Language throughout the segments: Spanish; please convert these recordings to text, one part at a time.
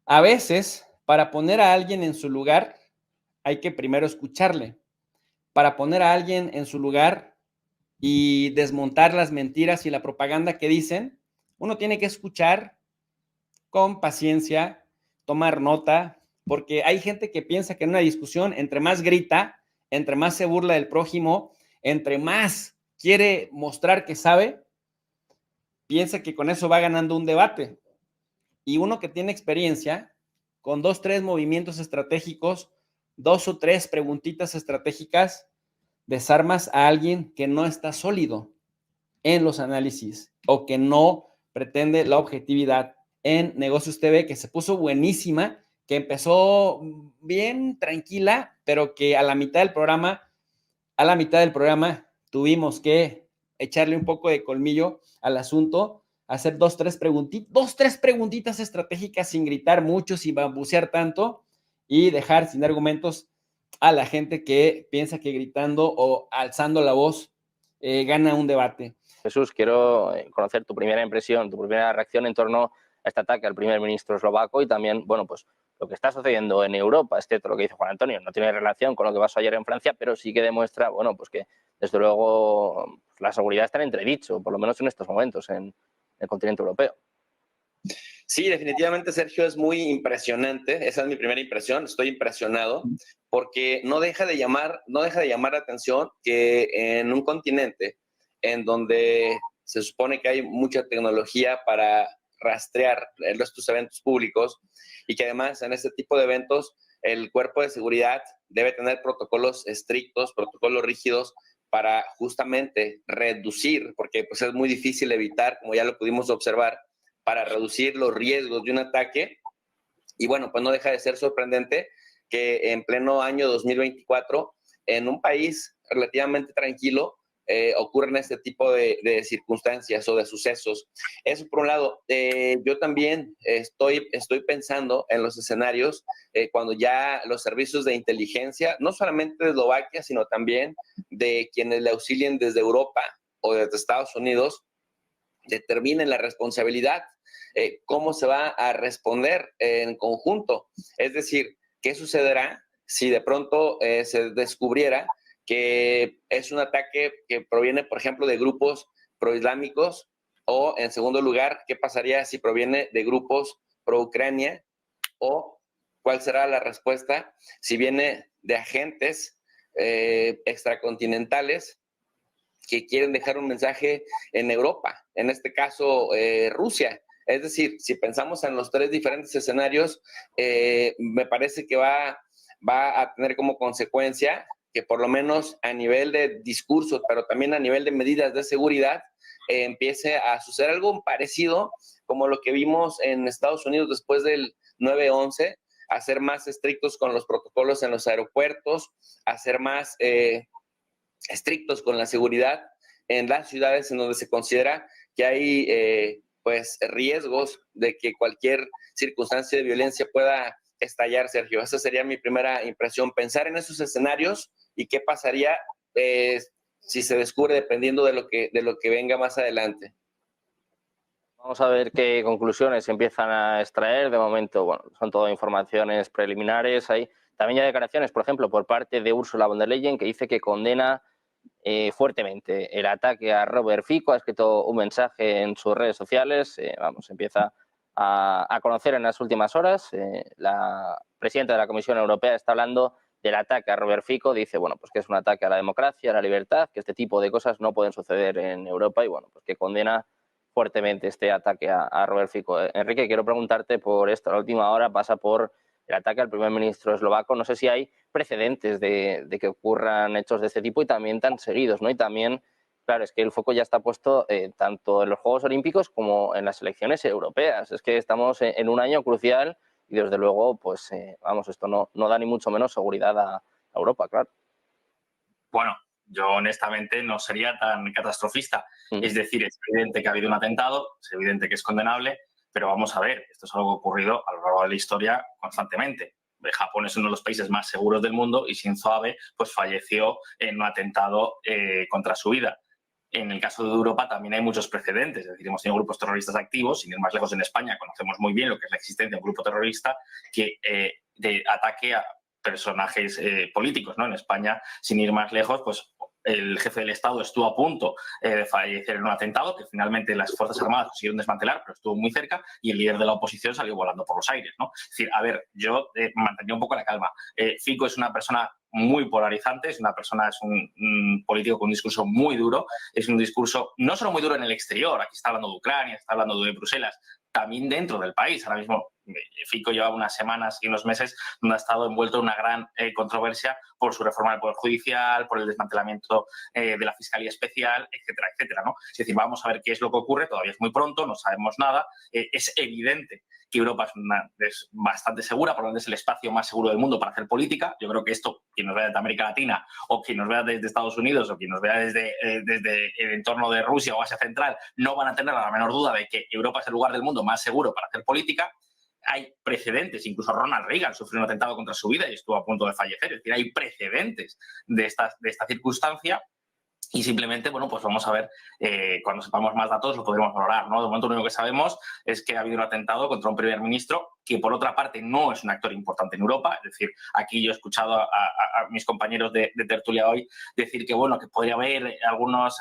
A veces, para poner a alguien en su lugar, hay que primero escucharle. Para poner a alguien en su lugar y desmontar las mentiras y la propaganda que dicen, uno tiene que escuchar con paciencia, tomar nota, porque hay gente que piensa que en una discusión, entre más grita, entre más se burla del prójimo, entre más quiere mostrar que sabe, piensa que con eso va ganando un debate. Y uno que tiene experiencia, con 2, 3 movimientos estratégicos, 2 o 3 preguntitas estratégicas, desarmas a alguien que no está sólido en los análisis o que no pretende la objetividad. En Negocios TV, que se puso buenísima, que empezó bien tranquila, pero que a la mitad del programa tuvimos que echarle un poco de colmillo al asunto, hacer 2, 3 preguntitas estratégicas sin gritar mucho, sin bambucear tanto y dejar sin argumentos a la gente que piensa que gritando o alzando la voz gana un debate. Jesús, quiero conocer tu primera impresión, tu primera reacción en torno a este ataque al primer ministro eslovaco y también, bueno, pues lo que está sucediendo en Europa, es cierto lo que dice Juan Antonio, no tiene relación con lo que pasó ayer en Francia, pero sí que demuestra, bueno, pues que desde luego la seguridad está en entredicho, por lo menos en estos momentos en el continente europeo. Sí, definitivamente, Sergio, es muy impresionante. Esa es mi primera impresión. Estoy impresionado porque no deja de llamar la atención que en un continente en donde se supone que hay mucha tecnología para rastrear estos eventos públicos y que además en este tipo de eventos el cuerpo de seguridad debe tener protocolos estrictos, protocolos rígidos para justamente reducir, porque pues es muy difícil evitar, como ya lo pudimos observar, para reducir los riesgos de un ataque. Y bueno, pues no deja de ser sorprendente que en pleno año 2024, en un país relativamente tranquilo, ocurren este tipo de circunstancias o de sucesos. Eso por un lado. Yo también estoy pensando en los escenarios cuando ya los servicios de inteligencia, no solamente de Eslovaquia, sino también de quienes le auxilien desde Europa o desde Estados Unidos, determinen la responsabilidad, cómo se va a responder en conjunto. Es decir, ¿qué sucederá si de pronto se descubriera que es un ataque que proviene, por ejemplo, de grupos proislámicos? O, en segundo lugar, ¿qué pasaría si proviene de grupos pro-Ucrania? O, ¿cuál será la respuesta si viene de agentes extracontinentales que quieren dejar un mensaje en Europa, en este caso Rusia? Es decir, si pensamos en los 3 diferentes escenarios, me parece que va a tener como consecuencia que por lo menos a nivel de discurso, pero también a nivel de medidas de seguridad, empiece a suceder algo parecido como lo que vimos en Estados Unidos después del 9/11, a ser más estrictos con los protocolos en los aeropuertos, a ser más estrictos con la seguridad en las ciudades en donde se considera que hay pues riesgos de que cualquier circunstancia de violencia pueda estallar, Sergio. Esa sería mi primera impresión, pensar en esos escenarios y qué pasaría si se descubre dependiendo de lo que venga más adelante. Vamos a ver qué conclusiones se empiezan a extraer. De momento, bueno, son todo informaciones preliminares. Hay también ya declaraciones, por ejemplo, por parte de Ursula von der Leyen, que dice que condena fuertemente el ataque a Robert Fico. Ha escrito un mensaje en sus redes sociales. Vamos, empieza a conocer en las últimas horas. La presidenta de la Comisión Europea está hablando del ataque a Robert Fico. Dice, bueno, pues que es un ataque a la democracia, a la libertad, que este tipo de cosas no pueden suceder en Europa y, bueno, pues que condena fuertemente este ataque a Robert Fico. Enrique, quiero preguntarte por esto. La última hora pasa por el ataque al primer ministro eslovaco. No sé si hay precedentes de que ocurran hechos de este tipo y también tan seguidos, ¿no? Y también, claro, es que el foco ya está puesto tanto en los Juegos Olímpicos como en las elecciones europeas. Es que estamos en un año crucial y, desde luego, pues, vamos, esto no da ni mucho menos seguridad a Europa, claro. Bueno, yo honestamente no sería tan catastrofista. Es decir, es evidente que ha habido un atentado, es evidente que es condenable, pero vamos a ver, esto es algo que ha ocurrido a lo largo de la historia constantemente. Japón es uno de los países más seguros del mundo y Shinzo Abe pues falleció en un atentado contra su vida. en el caso de Europa también hay muchos precedentes. Es decir, hemos tenido grupos terroristas activos, sin ir más lejos en España, conocemos muy bien lo que es la existencia de un grupo terrorista que de ataque a personajes políticos, ¿no? En España, sin ir más lejos, pues el jefe del Estado estuvo a punto de fallecer en un atentado que finalmente las Fuerzas Armadas consiguieron desmantelar, pero estuvo muy cerca, y el líder de la oposición salió volando por los aires, ¿no? Es decir, a ver, yo mantendría un poco la calma. Fico es una persona muy polarizante, es un político con un discurso muy duro, es un discurso no solo muy duro en el exterior, aquí está hablando de Ucrania, está hablando de Bruselas, también dentro del país. Ahora mismo Fico lleva unas semanas y unos meses donde ha estado envuelto en una gran controversia por su reforma del Poder Judicial, por el desmantelamiento de la Fiscalía Especial, etcétera, etcétera, ¿no? Es decir, vamos a ver qué es lo que ocurre, todavía es muy pronto, no sabemos nada. Es evidente que Europa es bastante segura, probablemente es el espacio más seguro del mundo para hacer política. Yo creo que esto, quien nos vea desde América Latina o quien nos vea desde Estados Unidos o quien nos vea desde el entorno de Rusia o Asia Central, no van a tener la menor duda de que Europa es el lugar del mundo más seguro para hacer política. Hay precedentes, incluso Ronald Reagan sufrió un atentado contra su vida y estuvo a punto de fallecer. Es decir, hay precedentes de esta circunstancia. Y simplemente, bueno, pues vamos a ver, cuando sepamos más datos lo podremos valorar, ¿no? De momento lo único que sabemos es que ha habido un atentado contra un primer ministro que, por otra parte, no es un actor importante en Europa. Es decir, aquí yo he escuchado a mis compañeros de tertulia hoy decir que, bueno, que podría haber algunos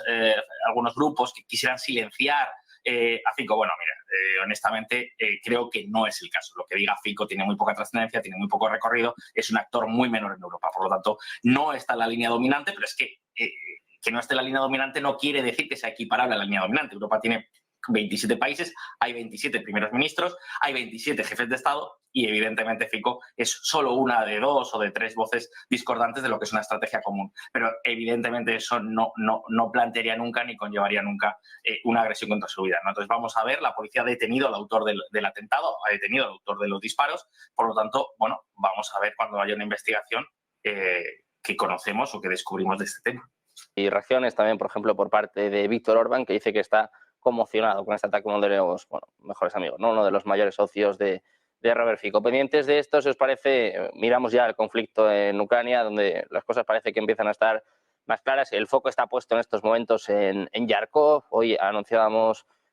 grupos que quisieran silenciar a Fico. Bueno, mira, honestamente creo que no es el caso. Lo que diga Fico tiene muy poca trascendencia, tiene muy poco recorrido, es un actor muy menor en Europa. Por lo tanto, no está en la línea dominante, pero es que no esté en la línea dominante no quiere decir que sea equiparable a la línea dominante. Europa tiene 27 países, hay 27 primeros ministros, hay 27 jefes de Estado y evidentemente Fico es solo una de 2 o de 3 voces discordantes de lo que es una estrategia común. Pero evidentemente eso no plantearía nunca ni conllevaría nunca una agresión contra su vida, ¿no? Entonces vamos a ver, la policía ha detenido al autor del atentado, ha detenido al autor de los disparos, por lo tanto, bueno, vamos a ver cuando haya una investigación que conocemos o que descubrimos de este tema. Y reacciones también, por ejemplo, por parte de Víctor Orbán, que dice que está conmocionado con este ataque, uno de los mejores amigos, ¿no? Uno de los mayores socios de Robert Fico. Pendientes de esto, si os parece, miramos ya el conflicto en Ucrania, donde las cosas parece que empiezan a estar más claras. El foco está puesto en estos momentos en Yarkov. Hoy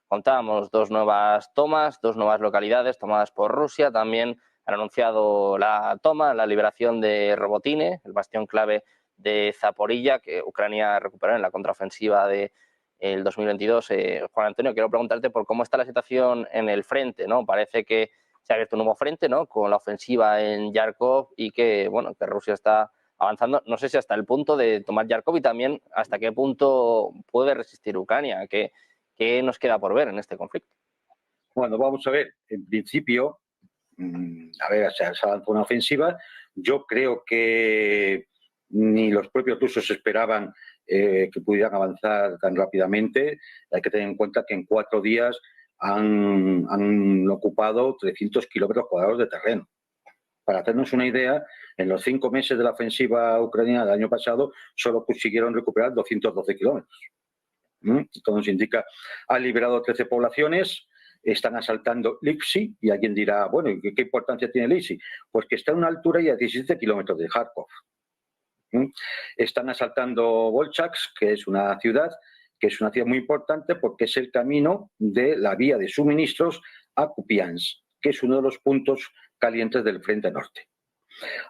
contábamos 2 nuevas tomas, 2 nuevas localidades tomadas por Rusia. También han anunciado la liberación de Robotine, el bastión clave de Zaporilla, que Ucrania recuperó en la contraofensiva del 2022. Juan Antonio, quiero preguntarte por cómo está la situación en el frente, ¿no? Parece que se ha abierto un nuevo frente, ¿no? Con la ofensiva en Yarkov y que, bueno, que Rusia está avanzando, no sé si hasta el punto de tomar Yarkov y también hasta qué punto puede resistir Ucrania. ¿Qué nos queda por ver en este conflicto? Bueno, vamos a ver, en principio, se ha lanzado una ofensiva. Yo creo que ni los propios rusos esperaban que pudieran avanzar tan rápidamente. Hay que tener en cuenta que en 4 días han ocupado 300 kilómetros cuadrados de terreno. Para hacernos una idea, en los 5 meses de la ofensiva ucraniana del año pasado solo consiguieron recuperar 212 kilómetros. Esto nos indica, han liberado 13 poblaciones, están asaltando Lipsy, y alguien dirá, bueno, ¿qué importancia tiene Lipsy? Pues que está a una altura y a 17 kilómetros de Kharkov. Están asaltando Volchaks, que es una ciudad muy importante porque es el camino de la vía de suministros a Kupiansk, que es uno de los puntos calientes del frente norte.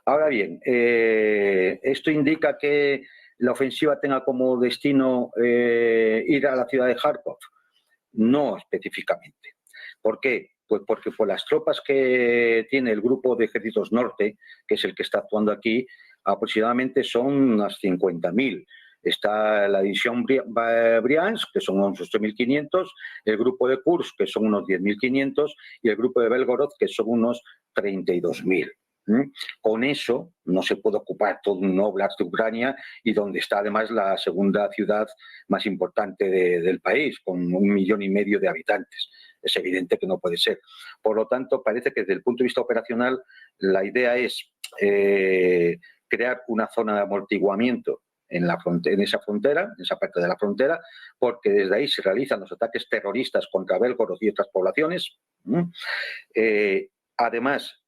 Ahora bien, esto indica que la ofensiva tenga como destino ir a la ciudad de Kharkov. No específicamente. ¿Por qué? Pues porque por las tropas que tiene el grupo de ejércitos norte, que es el que está actuando aquí, aproximadamente son unas 50.000. Está la división Briansk, que son unos 8.500, el grupo de Kursk, que son unos 10.500, y el grupo de Belgorod, que son unos 32.000. Con eso no se puede ocupar todo un oblast de Ucrania, y donde está además la segunda ciudad más importante del país, con 1,5 millones de habitantes. Es evidente que no puede ser. Por lo tanto, parece que desde el punto de vista operacional la idea es crear una zona de amortiguamiento en esa frontera, en esa parte de la frontera, porque desde ahí se realizan los ataques terroristas contra Belgorod y otras poblaciones. Además,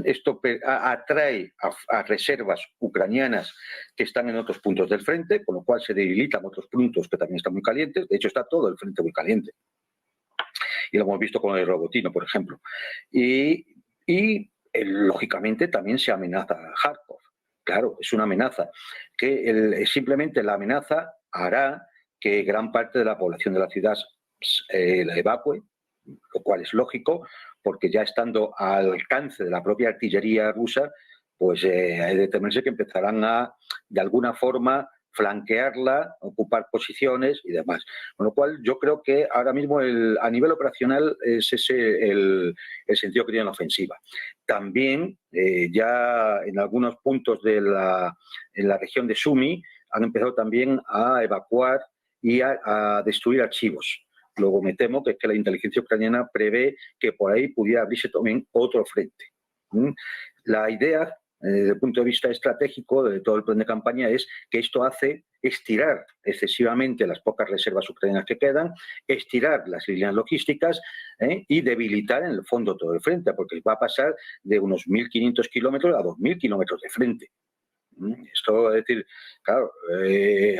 esto atrae a reservas ucranianas que están en otros puntos del frente, con lo cual se debilitan otros puntos que también están muy calientes. De hecho, está todo el frente muy caliente. Y lo hemos visto con el Robotino, por ejemplo. Y lógicamente, también se amenaza a Kharkov. Claro, es una amenaza. Que simplemente la amenaza hará que gran parte de la población de la ciudad la evacue, lo cual es lógico, porque ya estando al alcance de la propia artillería rusa, pues hay de temerse que empezarán a, de alguna forma, flanquearla, ocupar posiciones y demás. Con lo cual, yo creo que ahora mismo a nivel operacional es ese el sentido que tiene la ofensiva. También, ya en algunos puntos en la región de Sumy, han empezado también a evacuar y a destruir archivos. Luego me temo que la inteligencia ucraniana prevé que por ahí pudiera abrirse también otro frente. La idea, desde el punto de vista estratégico de todo el plan de campaña, es que esto hace estirar excesivamente las pocas reservas ucranianas que quedan, estirar las líneas logísticas y debilitar en el fondo todo el frente, porque va a pasar de unos 1.500 kilómetros a 2.000 kilómetros de frente. Esto es decir, claro,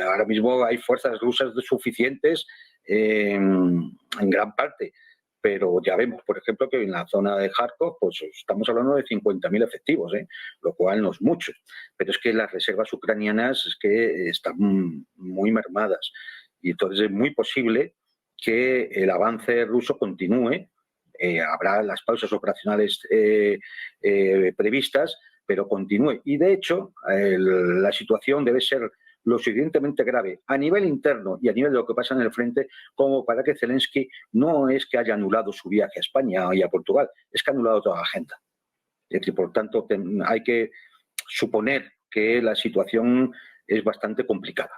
ahora mismo hay fuerzas rusas suficientes en gran parte, pero ya vemos, por ejemplo, que en la zona de Kharkov pues estamos hablando de 50.000 efectivos, lo cual no es mucho, pero es que las reservas ucranianas es que están muy mermadas y entonces es muy posible que el avance ruso continúe, habrá las pausas operacionales previstas, pero continúe. Y de hecho, la situación debe ser lo suficientemente grave a nivel interno y a nivel de lo que pasa en el frente como para que Zelensky no es que haya anulado su viaje a España y a Portugal, es que ha anulado toda la agenda. Es decir, por tanto, hay que suponer que la situación es bastante complicada.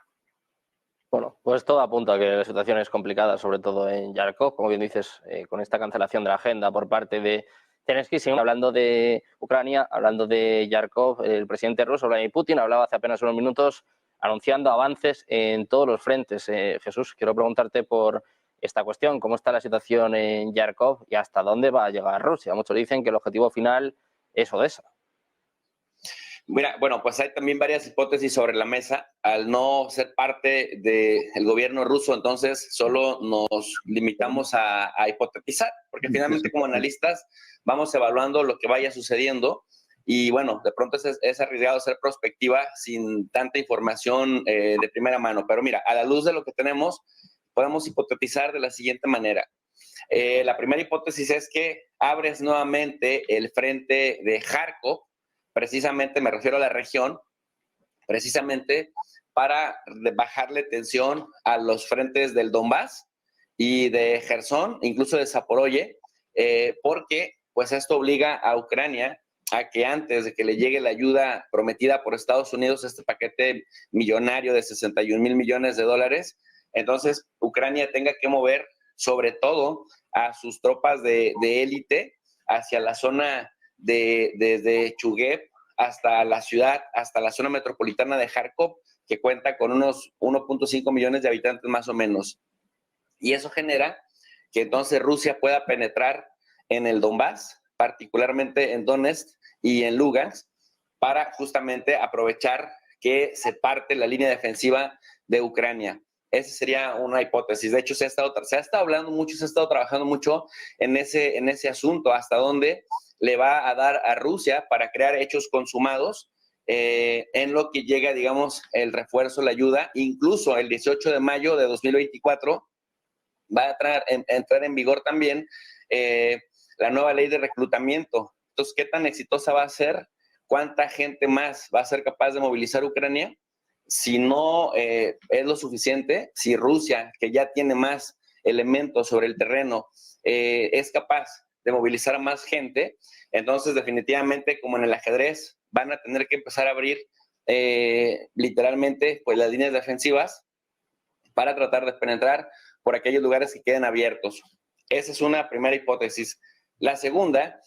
Bueno, pues todo apunta a que la situación es complicada, sobre todo en Kharkov, como bien dices, con esta cancelación de la agenda por parte de Zelensky. Hablando de Ucrania, hablando de Kharkov, el presidente ruso, Vladimir Putin, hablaba hace apenas unos minutos anunciando avances en todos los frentes. Jesús, quiero preguntarte por esta cuestión, ¿cómo está la situación en Kharkov y hasta dónde va a llegar Rusia? Muchos dicen que el objetivo final es Odessa. Mira, bueno, pues hay también varias hipótesis sobre la mesa. Al no ser parte del gobierno ruso, entonces solo nos limitamos a hipotetizar, porque finalmente como analistas vamos evaluando lo que vaya sucediendo y bueno, de pronto es arriesgado ser prospectiva sin tanta información de primera mano. Pero mira, a la luz de lo que tenemos, podemos hipotetizar de la siguiente manera. La primera hipótesis es que abres nuevamente el frente de Kharkov, precisamente me refiero a la región, precisamente para bajarle tensión a los frentes del Donbass y de Gerson, incluso de Zaporozhye, porque pues esto obliga a Ucrania a que antes de que le llegue la ayuda prometida por Estados Unidos, este paquete millonario de 61,000 millones de dólares, entonces Ucrania tenga que mover sobre todo a sus tropas de élite hacia la zona desde Chuguev hasta la ciudad, hasta la zona metropolitana de Kharkov, que cuenta con unos 1.5 millones de habitantes más o menos. Y eso genera que entonces Rusia pueda penetrar en el Donbass, particularmente en Donetsk y en Lugansk, para justamente aprovechar que se parte la línea defensiva de Ucrania. Esa sería una hipótesis. De hecho, se ha estado hablando mucho, se ha estado trabajando mucho en ese asunto, hasta dónde le va a dar a Rusia para crear hechos consumados en lo que llega, digamos, el refuerzo, la ayuda. Incluso el 18 de mayo de 2024 va a entrar en vigor también la nueva ley de reclutamiento. Entonces, ¿qué tan exitosa va a ser? ¿Cuánta gente más va a ser capaz de movilizar Ucrania? Si no es lo suficiente, si Rusia, que ya tiene más elementos sobre el terreno, es capaz de movilizar a más gente, entonces definitivamente, como en el ajedrez, van a tener que empezar a abrir literalmente pues las líneas defensivas para tratar de penetrar por aquellos lugares que queden abiertos. Esa es una primera hipótesis. La segunda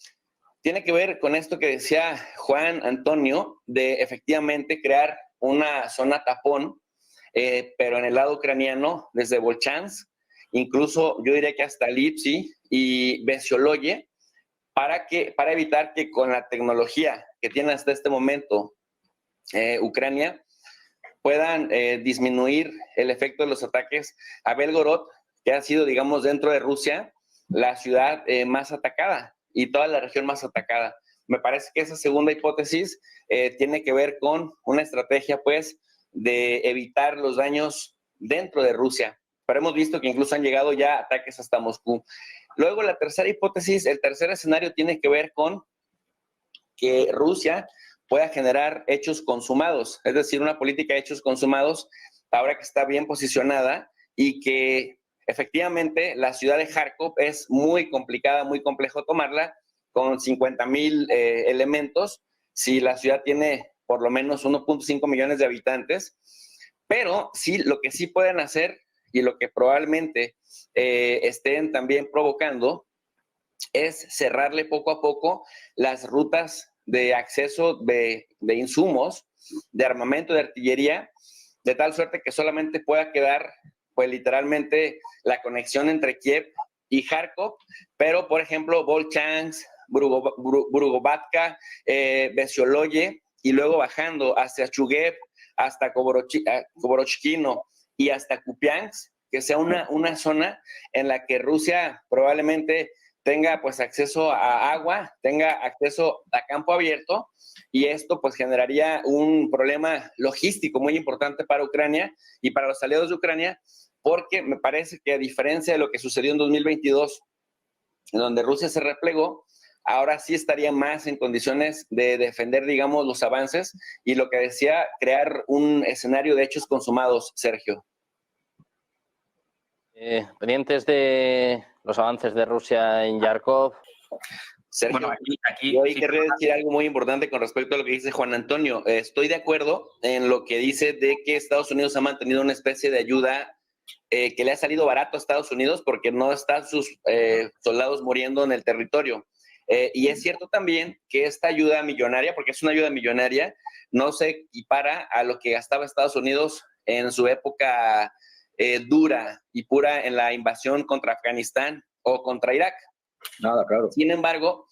tiene que ver con esto que decía Juan Antonio, de efectivamente crear una zona tapón, pero en el lado ucraniano, desde Volchansk, incluso yo diría que hasta Lipsy y Vesioloye, para evitar que con la tecnología que tiene hasta este momento Ucrania puedan disminuir el efecto de los ataques a Belgorod, que ha sido, digamos, dentro de Rusia, la ciudad más atacada y toda la región más atacada. Me parece que esa segunda hipótesis tiene que ver con una estrategia, pues, de evitar los daños dentro de Rusia. Pero hemos visto que incluso han llegado ya ataques hasta Moscú. Luego, la tercera hipótesis, el tercer escenario tiene que ver con que Rusia pueda generar hechos consumados, es decir, una política de hechos consumados, ahora que está bien posicionada y que efectivamente la ciudad de Kharkov es muy complicada, muy complejo tomarla, con 50,000 elementos, si la ciudad tiene por lo menos 1.5 millones de habitantes, pero sí, lo que sí pueden hacer y lo que probablemente estén también provocando es cerrarle poco a poco las rutas de acceso de insumos, de armamento, de artillería, de tal suerte que solamente pueda quedar, pues literalmente, la conexión entre Kiev y Kharkov, pero, por ejemplo, Volchansk, Brugovatka, Vesioloye, y luego bajando hacia Chuguev, hasta Koborochkino y hasta Kupiansk, que sea una zona en la que Rusia probablemente tenga pues acceso a agua, tenga acceso a campo abierto, y esto pues generaría un problema logístico muy importante para Ucrania y para los aliados de Ucrania, porque me parece que a diferencia de lo que sucedió en 2022, en donde Rusia se replegó, ahora sí estaría más en condiciones de defender, digamos, los avances y lo que decía, crear un escenario de hechos consumados, Sergio. Pendientes de los avances de Rusia en Kharkov. Sergio, bueno, aquí yo ahí sí, querría decir algo muy importante con respecto a lo que dice Juan Antonio. Estoy de acuerdo en lo que dice de que Estados Unidos ha mantenido una especie de ayuda que le ha salido barato a Estados Unidos porque no están sus soldados muriendo en el territorio. Y es cierto también que esta ayuda millonaria, porque es una ayuda millonaria, no se equipara a lo que gastaba Estados Unidos en su época dura y pura en la invasión contra Afganistán o contra Irak. Nada, claro. Sin embargo,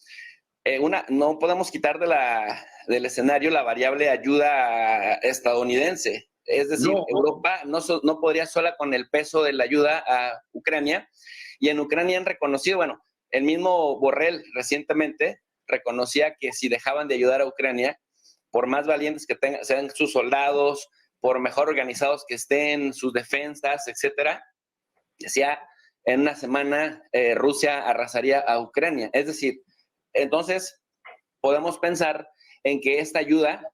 no podemos quitar del escenario la variable ayuda estadounidense. Es decir, No. Europa no podría sola con el peso de la ayuda a Ucrania, y en Ucrania han reconocido, bueno, el mismo Borrell recientemente reconocía que si dejaban de ayudar a Ucrania, por más valientes que sean sus soldados, por mejor organizados que estén, sus defensas, etcétera, decía, en una semana Rusia arrasaría a Ucrania. Es decir, entonces podemos pensar en que esta ayuda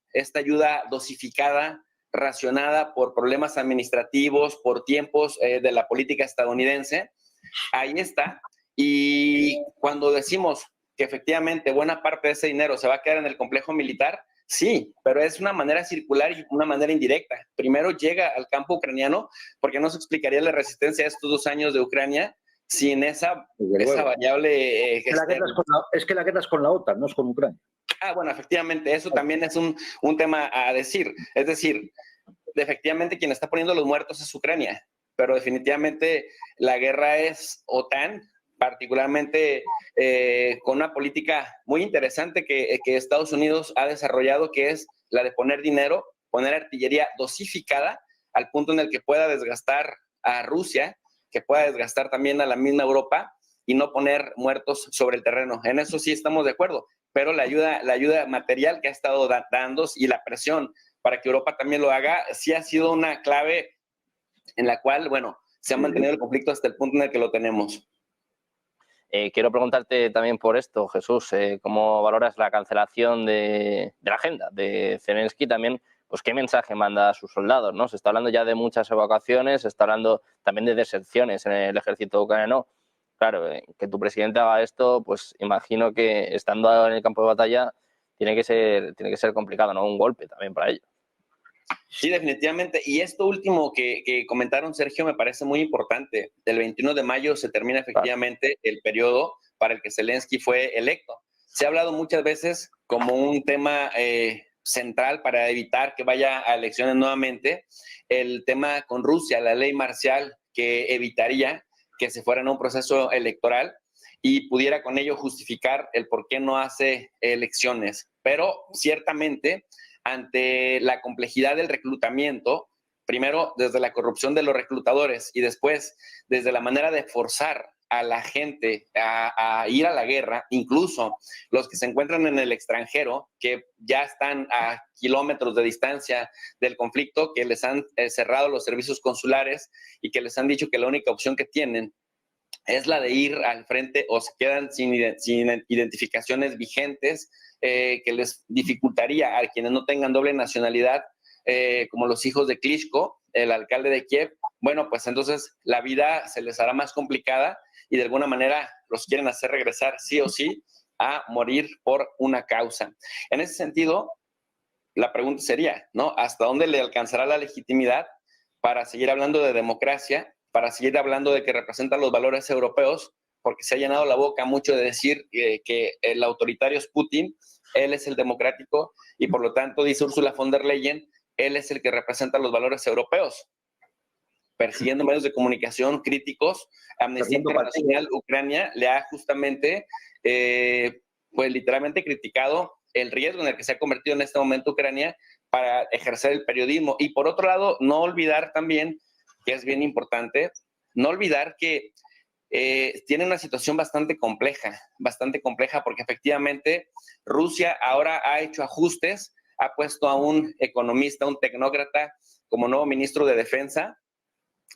dosificada, racionada por problemas administrativos, por tiempos de la política estadounidense, ahí está. Y cuando decimos que efectivamente buena parte de ese dinero se va a quedar en el complejo militar, sí, pero es una manera circular y una manera indirecta. Primero llega al campo ucraniano, porque no se explicaría la resistencia de estos 2 años de Ucrania sin esa variable. Es que la guerra es con la OTAN, no es con Ucrania. Bueno, efectivamente, eso también es un tema a decir. Es decir, efectivamente quien está poniendo los muertos es Ucrania, pero definitivamente la guerra es OTAN, particularmente con una política muy interesante que Estados Unidos ha desarrollado, que es la de poner dinero, poner artillería dosificada al punto en el que pueda desgastar a Rusia, que pueda desgastar también a la misma Europa y no poner muertos sobre el terreno. En eso sí estamos de acuerdo, pero la ayuda material que ha estado dando y la presión para que Europa también lo haga, sí ha sido una clave en la cual, bueno, se ha mantenido el conflicto hasta el punto en el que lo tenemos. Quiero preguntarte también por esto, Jesús, ¿cómo valoras la cancelación de la agenda de Zelensky? También, pues, ¿qué mensaje manda a sus soldados, ¿no? Se está hablando ya de muchas evacuaciones, se está hablando también de deserciones en el ejército ucraniano. Claro, que tu presidente haga esto, pues imagino que estando en el campo de batalla tiene que ser complicado, ¿no? Un golpe también para ellos. Sí, definitivamente. Y esto último que comentaron, Sergio, me parece muy importante. El 21 de mayo se termina efectivamente el periodo para el que Zelensky fue electo. Se ha hablado muchas veces como un tema central para evitar que vaya a elecciones nuevamente, el tema con Rusia, la ley marcial que evitaría que se fuera a un proceso electoral. y pudiera con ello justificar el por qué no hace elecciones. Pero ciertamente, ante la complejidad del reclutamiento, primero desde la corrupción de los reclutadores y después desde la manera de forzar a la gente a ir a la guerra, incluso los que se encuentran en el extranjero, que ya están a kilómetros de distancia del conflicto, que les han cerrado los servicios consulares y que les han dicho que la única opción que tienen es la de ir al frente o se quedan sin identificaciones vigentes, que les dificultaría a quienes no tengan doble nacionalidad, como los hijos de Klitschko, el alcalde de Kiev. Bueno, pues entonces la vida se les hará más complicada y de alguna manera los quieren hacer regresar sí o sí a morir por una causa. En ese sentido, la pregunta sería, ¿no? ¿Hasta dónde le alcanzará la legitimidad para seguir hablando de democracia, para seguir hablando de que representa los valores europeos? Porque se ha llenado la boca mucho de decir que el autoritario es Putin, él es el democrático y por lo tanto, dice Ursula von der Leyen, él es el que representa los valores europeos. Persiguiendo medios de comunicación críticos, Amnistía Internacional Ucrania le ha justamente, pues literalmente criticado el riesgo en el que se ha convertido en este momento Ucrania para ejercer el periodismo. Y por otro lado, no olvidar también, que es bien importante, no olvidar que tiene una situación bastante compleja porque efectivamente Rusia ahora ha hecho ajustes, ha puesto a un economista, un tecnócrata como nuevo ministro de Defensa,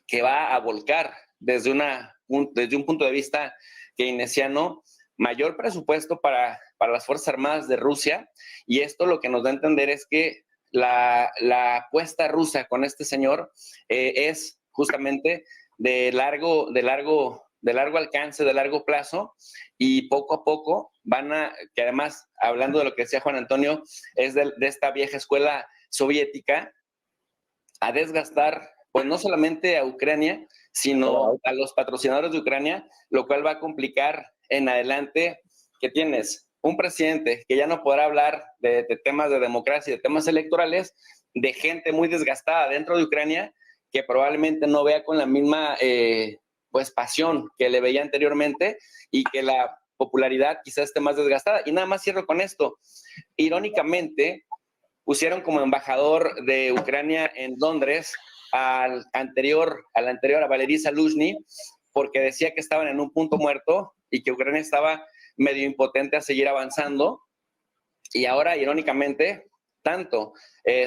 que va a volcar desde un punto de vista keynesiano mayor presupuesto para las Fuerzas Armadas de Rusia, y esto lo que nos da a entender es que la apuesta rusa con este señor es justamente de largo alcance, de largo plazo, y poco a poco que además, hablando de lo que decía Juan Antonio, es de esta vieja escuela soviética, a desgastar pues no solamente a Ucrania, sino a los patrocinadores de Ucrania, lo cual va a complicar en adelante que tienes un presidente que ya no podrá hablar de temas de democracia y de temas electorales, de gente muy desgastada dentro de Ucrania, que probablemente no vea con la misma pues pasión que le veía anteriormente y que la popularidad quizás esté más desgastada. Y nada más cierro con esto. Irónicamente, pusieron como embajador de Ucrania en Londres al anterior, a Valery Zaluzhny, porque decía que estaban en un punto muerto y que Ucrania estaba medio impotente a seguir avanzando. Y ahora, irónicamente, tanto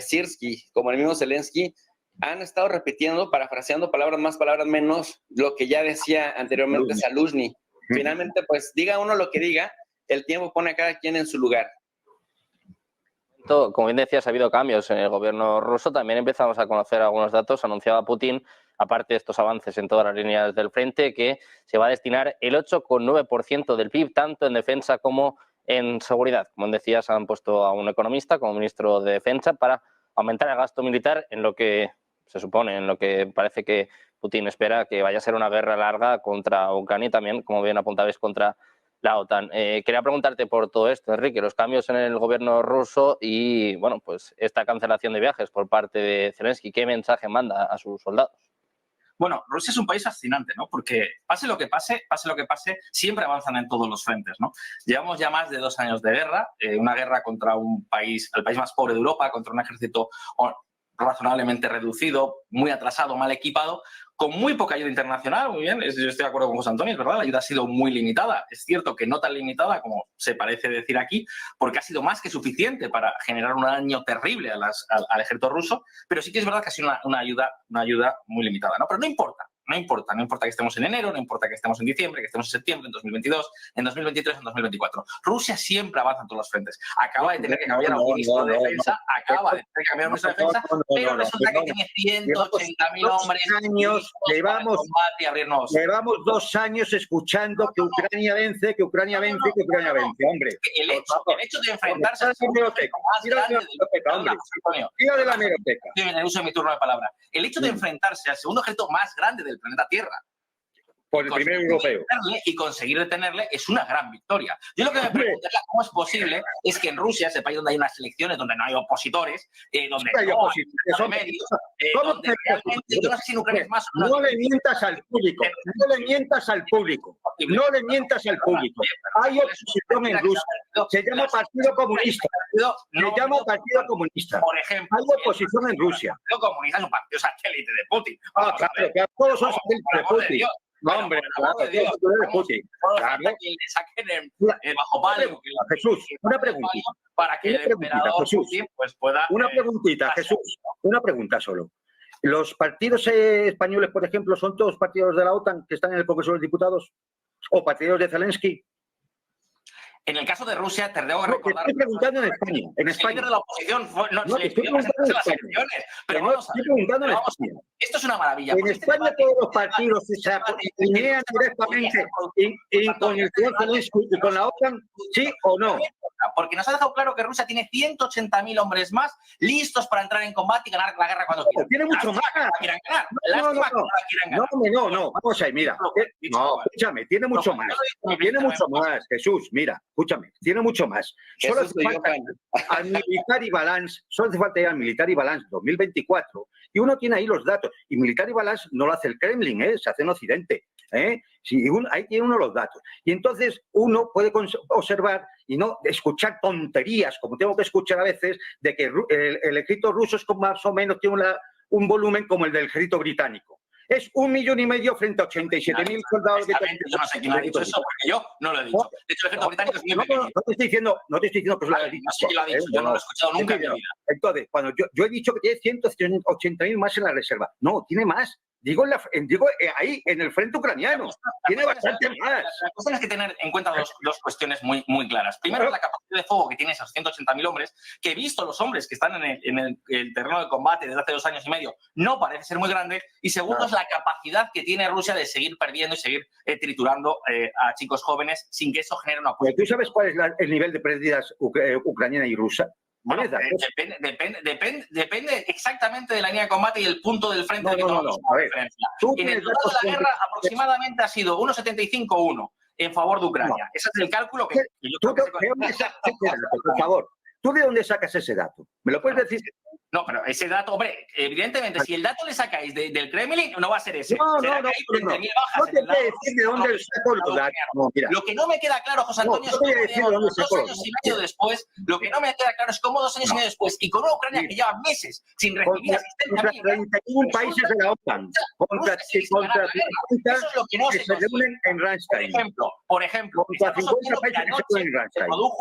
Sirski como el mismo Zelensky han estado repitiendo, parafraseando palabras más, palabras menos, lo que ya decía anteriormente Zaluzhny. Finalmente, pues diga uno lo que diga, el tiempo pone a cada quien en su lugar. Como bien decías, ha habido cambios en el gobierno ruso. También empezamos a conocer algunos datos. Anunciaba Putin, aparte de estos avances en todas las líneas del frente, que se va a destinar el 8,9% del PIB, tanto en defensa como en seguridad. Como decías, han puesto a un economista como ministro de Defensa para aumentar el gasto militar en lo que se supone, en lo que parece que Putin espera que vaya a ser una guerra larga contra Ucrania y también, como bien apuntabais, contra la OTAN. Quería preguntarte por todo esto, Enrique, los cambios en el gobierno ruso y, bueno, pues esta cancelación de viajes por parte de Zelensky. ¿Qué mensaje manda a sus soldados? Bueno, Rusia es un país fascinante, ¿no? Porque pase lo que pase, siempre avanzan en todos los frentes, ¿no? Llevamos ya más de 2 años de guerra, una guerra contra el país más pobre de Europa, contra un ejército razonablemente reducido, muy atrasado, mal equipado, con muy poca ayuda internacional. Muy bien, yo estoy de acuerdo con José Antonio, es verdad, la ayuda ha sido muy limitada. Es cierto que no tan limitada como se parece decir aquí, porque ha sido más que suficiente para generar un daño terrible al ejército ruso, pero sí que es verdad que ha sido una ayuda muy limitada, ¿no? Pero no importa que estemos en enero, no importa que estemos en diciembre, que estemos en septiembre, en 2022, en 2023, en 2024. Rusia siempre avanza en todos los frentes. Acaba de tener que cambiar a un ministro de Defensa, pero resulta que tiene 180.000 hombres. Llevamos 2 años escuchando que Ucrania vence, que Ucrania vence, que Ucrania vence, hombre. El hecho de enfrentarse a la hemeroteca. Uso mi turno de palabra. El hecho de enfrentarse al segundo ejército más grande del planeta Tierra, Por el primer europeo. Y conseguir detenerle es una gran victoria. Yo lo que me pregunto es cómo es posible es que en Rusia, ese país donde hay unas elecciones, donde no hay opositores, donde hay opositores, donde realmente, yo no sé si en Ucrania es más o no le mientas al público, no le mientas al público, no le mientas al público. Hay oposición en Rusia, se llama Partido Comunista, se llama Partido Comunista. Por ejemplo, hay oposición en Rusia. El Partido Comunista es un partido satélite de Putin. Claro, todos son satélites de Putin. No, hombre, claro, de Putin. Claro. Que le saquen bajo palio. Jesús, una preguntita. Para que el emperador Putin pues pueda... Una preguntita, Jesús. Una pregunta solo. ¿Los partidos españoles, por ejemplo, son todos partidos de la OTAN que están en el Congreso de los Diputados? ¿O partidos de Zelensky? En el caso de Rusia, te debo recordar... Te estoy preguntando en España. En España. El líder de la oposición no, te estoy preguntando en España. Pero no, estoy preguntando en España. Esto es una maravilla. En España todos los partidos se alinean directamente con el señor Zelensky y con la OTAN, ¿sí o no? Porque nos ha dejado claro que Rusia tiene 180.000 hombres más listos para entrar en combate y ganar la guerra cuando quieran. Tiene mucho más. No, vamos a ir, mira. No, escúchame, tiene mucho más. Tiene mucho más, Jesús, mira, escúchame, tiene mucho más. Solo hace falta al Military Balance, solo hace falta ir al Military Balance 2024 y uno tiene ahí los datos. Y Military Balance no lo hace el Kremlin, se hace en Occidente. Ahí tiene uno los datos. Y entonces uno puede observar y no escuchar tonterías, como tengo que escuchar a veces, de que el ejército ruso es más o menos tiene un volumen como el del ejército británico. Es 1,5 millones frente a 87.000 soldados. Yo no sé quién ha dicho eso, porque yo no lo he dicho. De hecho, el ejército británico es muy pequeño. No te estoy diciendo que lo haya dicho. No sé quién lo ha dicho, yo no lo he escuchado nunca en mi vida. Entonces, cuando yo he dicho que tiene 180.000 más en la reserva. No, tiene más. Digo ahí, en el frente ucraniano. Tiene bastante más. La cuestión es que tener en cuenta dos cuestiones muy, muy claras. Primero, la capacidad de fuego que tiene esos 180.000 hombres, que visto los hombres que están en el terreno de combate desde hace 2 años y medio, no parece ser muy grande. Y segundo, es la capacidad que tiene Rusia de seguir perdiendo y seguir triturando a chicos jóvenes sin que eso genere una oposición. ¿Tú sabes cuál es el nivel de pérdidas ucraniana y rusa? Bueno, depende exactamente de la línea de combate y el punto del frente que tomamos como referencia. En el total de la guerra aproximadamente ha sido 1,75-1 en favor de Ucrania. Ese es el cálculo que yo creo que por favor, ¿tú de dónde sacas ese dato? ¿Me lo puedes decir? No, pero ese dato, hombre, evidentemente, si el dato le sacáis del Kremlin, no va a ser ese. No te puedo decir de dónde saco los datos. Lo que no me queda claro, José Antonio, es cómo 2 años y medio después, lo que no me queda claro es cómo 2 años y medio después, y con una Ucrania que lleva meses sin recibir asistencia contra 31 países de la OTAN, contra 50 que se reúnen en Ramstein. Por ejemplo, contra 50 países que se reúnen en Ramstein. Se produjo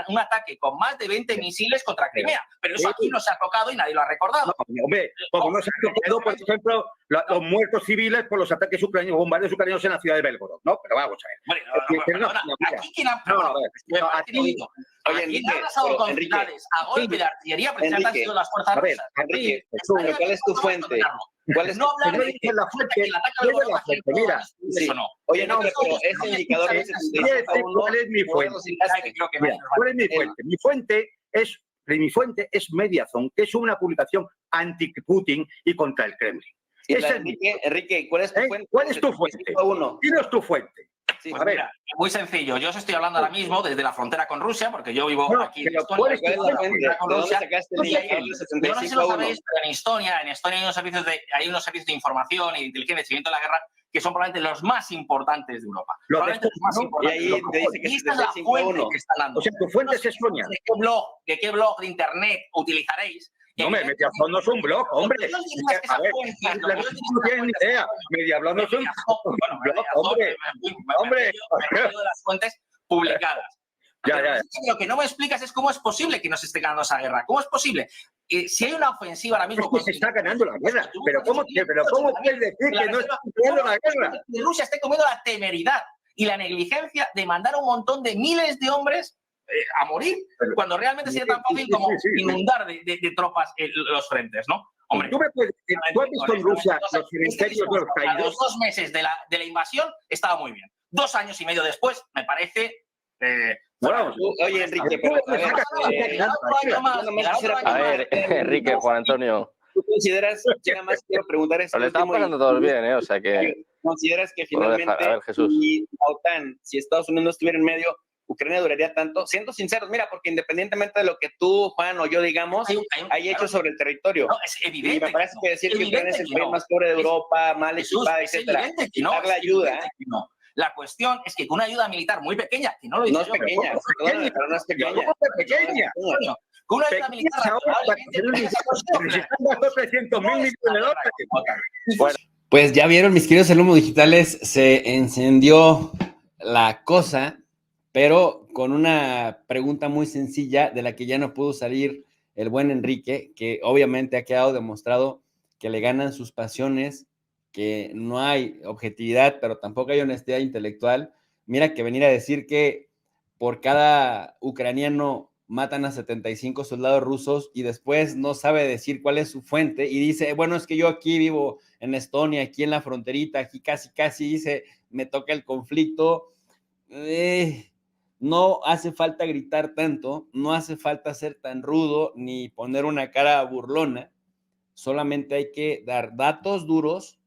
un ataque con más de 20 misiles contra Crimea, pero eso aquí no se ha tocado y nadie lo ha recordado. No, hombre, como no se ha tocado, por ejemplo, los muertos civiles por los ataques ucranianos, bombardeos ucranianos en la ciudad de Belgorod, ¿no? Pero vamos a ver. Aquí quien ha arrasado con ciudades a golpe de artillería precisamente han sido las fuerzas rusas. Enrique, ¿cuál es tu fuente? ¿Cuál es no hablar de la fuente? Mira, oye, no, pero ese indicador es ¿cuál es mi fuente? ¿Cuál es mi fuente? Mi fuente es Mediazon, que es una publicación anti-Putin y contra el Kremlin. Enrique, ¿cuál es tu fuente? ¿Cuál es tu fuente? Dinos tu fuente. Sí, pues mira, muy sencillo. Yo os estoy hablando ahora mismo desde la frontera con Rusia, porque yo vivo aquí en Estonia. ¿De dónde sacaste el indicador de 75 a 1? No sé si lo sabéis, pero en Estonia hay unos servicios de información y de inteligencia y seguimiento de la guerra que son probablemente los más importantes de Europa. Probablemente los más importantes. Y ahí te dice que y esta es la fuente que está dando. O sea, tu fuente es Estonia. ¿De qué blog de internet utilizaréis? No, Mediazon no es un blog, hombre. A ver, no tienen ni idea. Mediazon no es un blog, hombre. De las fuentes publicadas. Ya. Lo que no me explicas es cómo es posible que nos esté ganando esa guerra. ¿Cómo es posible? Si hay una ofensiva ahora mismo... Es que se está ganando la guerra. Pero ¿cómo puedes decir que no está ganando la guerra? Rusia está comiendo la temeridad y la negligencia de mandar a un montón de miles de hombres a morir, cuando realmente sería tan fácil como inundar de tropas los frentes, ¿no? Hombre, ¿tú has visto en Rusia los cementerios de los caídos? A los 2 meses de la invasión estaba muy bien. 2 años y medio después, me parece... Bueno, oye, Enrique, pero a ver, Enrique, Juan Antonio. ¿Tú consideras, nada más quiero preguntar esto? Le estamos pasando todos bien, o sea que... ¿consideras que Bueno, finalmente a ver, Jesús. si la OTAN, si Estados Unidos no estuviera en medio, Ucrania duraría tanto? Siendo sinceros, mira, porque independientemente de lo que tú, Juan, o yo digamos, hay hechos sobre el territorio. No, es evidente. Y me parece que decir que Ucrania es el país no. más pobre de Europa, mal Jesús, equipada, es etcétera, evidente que no, darle es ayuda. evidente que no. La cuestión es que con una ayuda militar muy pequeña, que no lo digo No es pequeña, perdóname, pero no es pequeña. pequeña. Coño, con una ayuda militar Necesitamos 300.000 millones de dólares. Bueno, Pues ya vieron, mis queridos alumnos digitales, se encendió la cosa, pero con una pregunta muy sencilla de la que ya no pudo salir el buen Enrique, que obviamente ha quedado demostrado que le ganan sus pasiones, que no hay objetividad, pero tampoco hay honestidad intelectual. Mira que venir a decir que por cada ucraniano matan a 75 soldados rusos y después no sabe decir cuál es su fuente y dice, bueno, es que yo aquí vivo en Estonia, aquí en la fronterita, aquí casi dice, me toca el conflicto. No hace falta gritar tanto, no hace falta ser tan rudo ni poner una cara burlona, solamente hay que dar datos duros,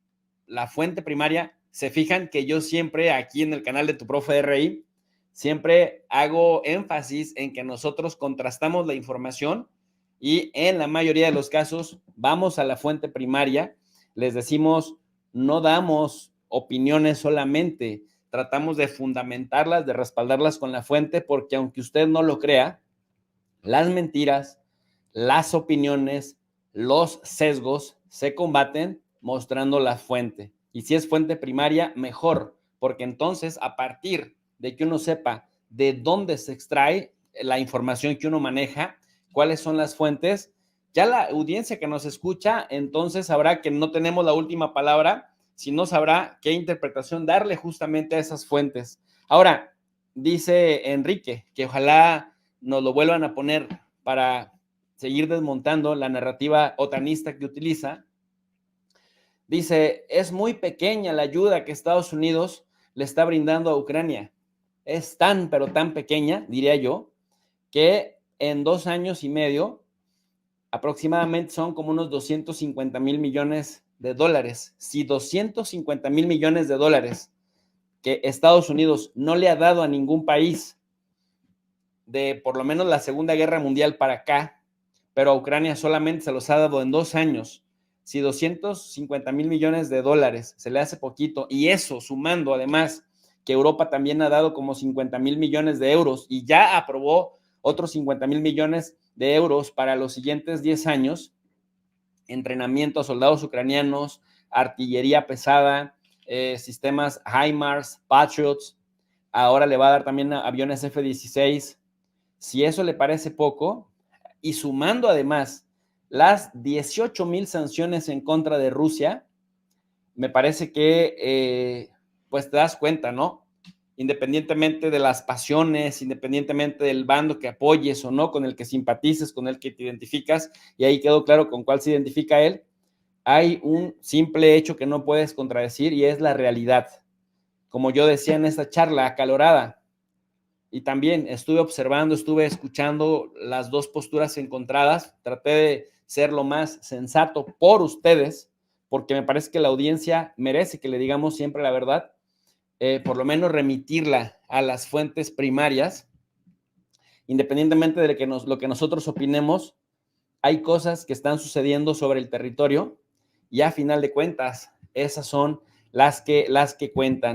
la fuente primaria. Se fijan que yo siempre aquí en el canal de Tu Profe RI, siempre hago énfasis en que nosotros contrastamos la información y en la mayoría de los casos vamos a la fuente primaria, les decimos, no damos opiniones solamente, tratamos de fundamentarlas, de respaldarlas con la fuente, porque aunque usted no lo crea, las mentiras, las opiniones, los sesgos se combaten mostrando la fuente. Y si es fuente primaria, mejor, porque entonces a partir de que uno sepa de dónde se extrae la información que uno maneja, cuáles son las fuentes, ya la audiencia que nos escucha, entonces sabrá que no tenemos la última palabra, sino sabrá qué interpretación darle justamente a esas fuentes. Ahora, dice Enrique que ojalá nos lo vuelvan a poner para seguir desmontando la narrativa otanista que utiliza. Dice, es muy pequeña la ayuda que Estados Unidos le está brindando a Ucrania. Es tan, pero tan pequeña, diría yo, que en 2 años y medio, aproximadamente son como unos 250,000 millones de dólares. Si 250,000 millones de dólares que Estados Unidos no le ha dado a ningún país de por lo menos la Segunda Guerra Mundial para acá, pero a Ucrania solamente se los ha dado en 2 años. Si 250,000 millones de dólares se le hace poquito, y eso sumando además que Europa también ha dado como 50,000 millones de euros y ya aprobó otros 50,000 millones de euros para los siguientes 10 años, entrenamiento a soldados ucranianos, artillería pesada, sistemas HIMARS, Patriots, ahora le va a dar también aviones F-16. Si eso le parece poco, y sumando además las 18,000 sanciones en contra de Rusia, me parece que pues te das cuenta, ¿no? Independientemente de las pasiones, independientemente del bando que apoyes o no, con el que simpatices, con el que te identificas, y ahí quedó claro con cuál se identifica él, hay un simple hecho que no puedes contradecir y es la realidad. Como yo decía en esta charla acalorada, y también estuve observando, estuve escuchando las dos posturas encontradas, traté de ser lo más sensato por ustedes, porque me parece que la audiencia merece que le digamos siempre la verdad, por lo menos remitirla a las fuentes primarias, independientemente de lo que nosotros opinemos, hay cosas que están sucediendo sobre el territorio y a final de cuentas, esas son las que cuentan.